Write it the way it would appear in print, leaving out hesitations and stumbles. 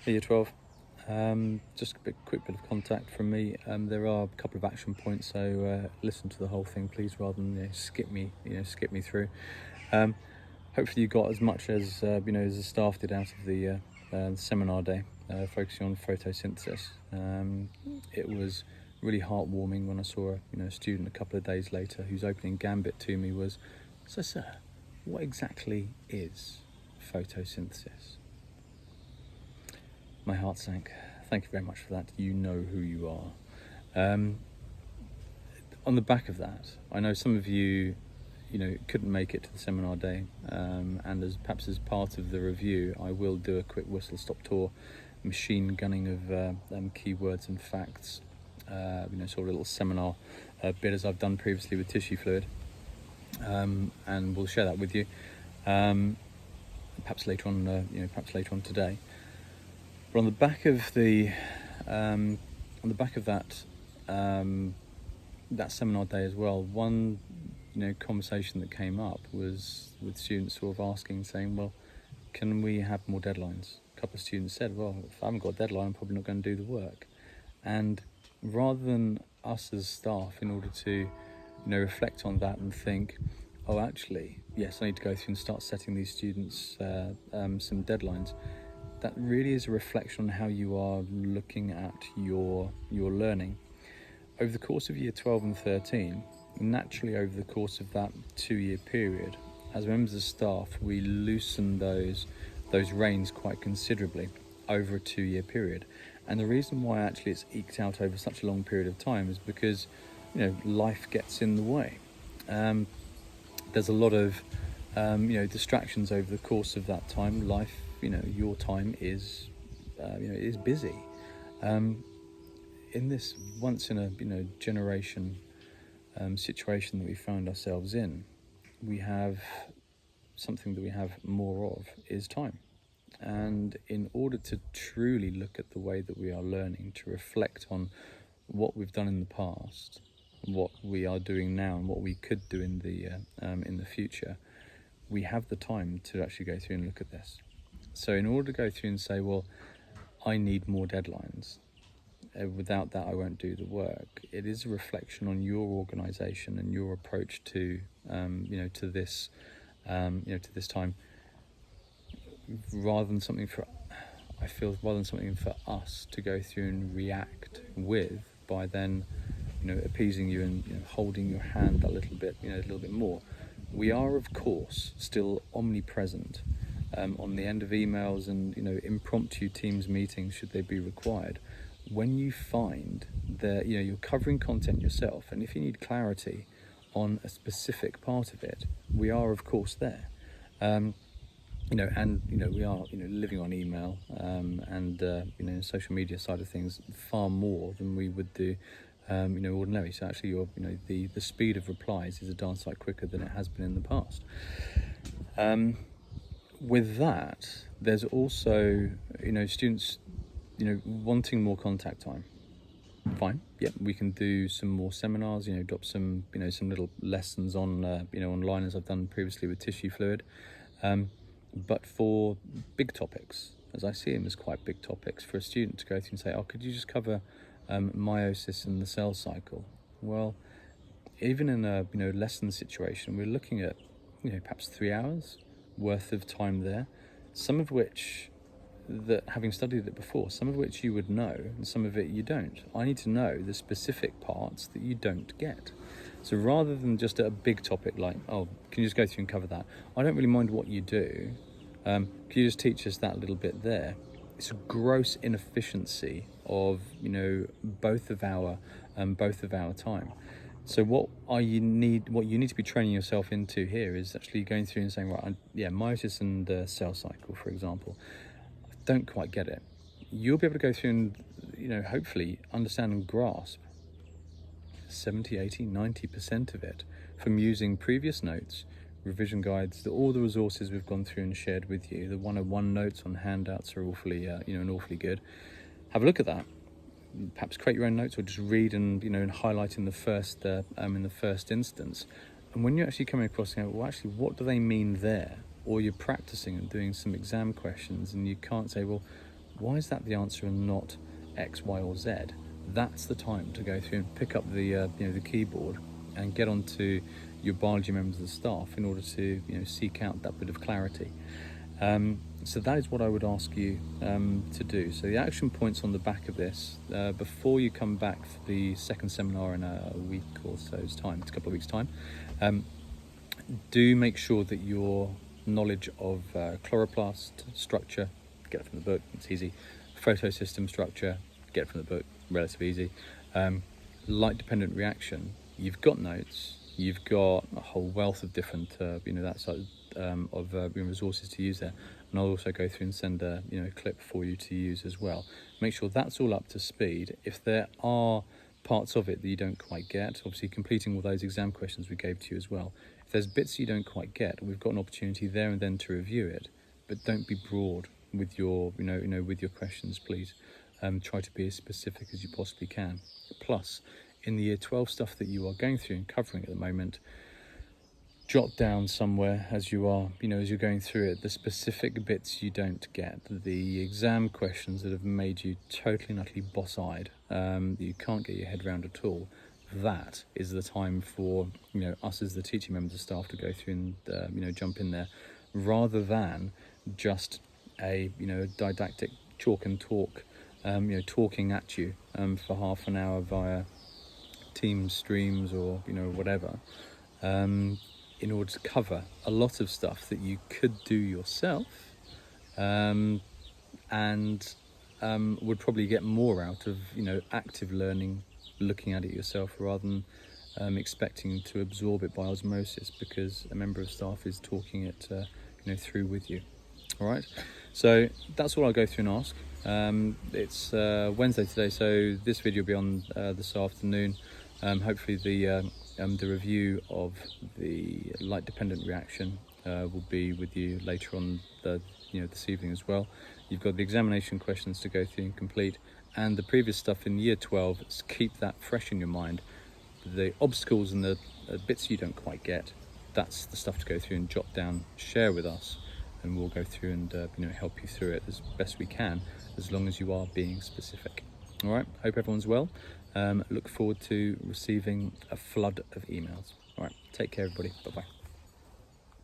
Year 12. Just a quick bit of contact from me. There are a couple of action points, so listen to the whole thing, please, rather than skip me through. Hopefully, you got as much as as the staff did out of the seminar day, focusing on photosynthesis. It was really heartwarming when I saw a student a couple of days later whose opening gambit to me was, "So, sir, what exactly is photosynthesis?" My heart sank. Thank you very much for that. You know who you are. On the back of that, I know some of you, couldn't make it to the seminar day, and perhaps as part of the review, I will do a quick whistle-stop tour, machine gunning of keywords and facts, sort of a little seminar bit as I've done previously with tissue fluid, and we'll share that with you, perhaps later on today. But on the back of that seminar day as well, one conversation that came up was with students sort of asking, saying, "Well, can we have more deadlines?" A couple of students said, "Well, if I haven't got a deadline, I'm probably not going to do the work." And rather than us as staff, in order to reflect on that and think, "Oh, actually, yes, I need to go through and start setting these students some deadlines," that really is a reflection on how you are looking at your learning. Over the course of year 12 and 13, naturally over the course of that 2-year period, as members of staff, we loosen those reins quite considerably over a 2-year period. And the reason why actually it's eked out over such a long period of time is because, life gets in the way. There's a lot of, distractions over the course of that time. Life, your time is busy. In this once in a generation situation that we found ourselves in, we have something that we have more of is time. And in order to truly look at the way that we are learning, to reflect on what we've done in the past, what we are doing now, and what we could do in the future, we have the time to actually go through and look at this. So in order to go through and say, well, I need more deadlines, without that I won't do the work, it is a reflection on your organisation and your approach to to this time, rather than something for us to go through and react with, by then appeasing you and holding your hand a little bit more. We are, of course, still omnipresent on the end of emails and impromptu Teams meetings, should they be required. When you find that you're covering content yourself, and if you need clarity on a specific part of it, we are, of course, there. We are living on email and social media side of things far more than we would do ordinarily. So actually, the speed of replies is a darn sight quicker than it has been in the past. With that, there's also students wanting more contact time. Fine, yeah, we can do some more seminars, drop some some little lessons on online, as I've done previously with tissue fluid. But for big topics, as I see them as quite big topics, for a student to go through and say, "Oh, could you just cover meiosis and the cell cycle?" Well, even in a lesson situation, we're looking at perhaps 3 hours worth of time there, some of which, that having studied it before, some of which you would know and some of it you don't. I need to know the specific parts that you don't get. So rather than just a big topic like, "Oh, can you just go through and cover that?" I don't really mind what you do. Can you just teach us that little bit there? It's a gross inefficiency of both of our time. So what you need to be training yourself into here is actually going through and saying, right, meiosis and cell cycle, for example, I don't quite get it. You'll be able to go through and hopefully understand and grasp 70, 80, 90% of it from using previous notes, revision guides, all the resources we've gone through and shared with you. The 101 notes on handouts are awfully good. Have a look at that. Perhaps create your own notes, or just read and and highlight in the first instance. And when you're actually coming across, well, actually, what do they mean there? Or you're practicing and doing some exam questions, and you can't say, well, why is that the answer and not X, Y, or Z? That's the time to go through and pick up the the keyboard and get onto your biology members of the staff in order to seek out that bit of clarity. So that is what I would ask you to do. So the action points on the back of this, before you come back for the second seminar in a week or so's time, it's a couple of weeks' time, do make sure that your knowledge of chloroplast structure, get it from the book, it's easy. Photosystem structure, get it from the book, relatively easy. Light-dependent reaction, you've got notes, you've got a whole wealth of different that sort of resources to use there, and I'll also go through and send a clip for you to use as well. Make sure that's all up to speed. If there are parts of it that you don't quite get, obviously completing all those exam questions we gave to you as well. If there's bits you don't quite get, we've got an opportunity there and then to review it, but don't be broad with your with your questions, please. Try to be as specific as you possibly can. Plus, in the year 12 stuff that you are going through and covering at the moment, jot down somewhere as you are, as you're going through it, the specific bits you don't get, the exam questions that have made you totally and utterly boss-eyed, that you can't get your head around at all. That is the time for us as the teaching members of staff to go through and jump in there, rather than just a didactic chalk and talk, talking at you for half an hour via Teams streams or whatever, in order to cover a lot of stuff that you could do yourself, and would probably get more out of active learning, looking at it yourself, rather than expecting to absorb it by osmosis because a member of staff is talking it through with you. All right, so that's all I'll go through and ask. It's Wednesday today, so this video will be on this afternoon. Hopefully the review of the light dependent reaction will be with you later on this evening as well. You've got the examination questions to go through and complete, and the previous stuff in year 12. Keep that fresh in your mind. The obstacles and the bits you don't quite get, that's the stuff to go through and jot down, share with us, and we'll go through and help you through it as best we can, as long as you are being specific. All right, hope everyone's well. Look forward to receiving a flood of emails. All right, take care everybody, bye-bye.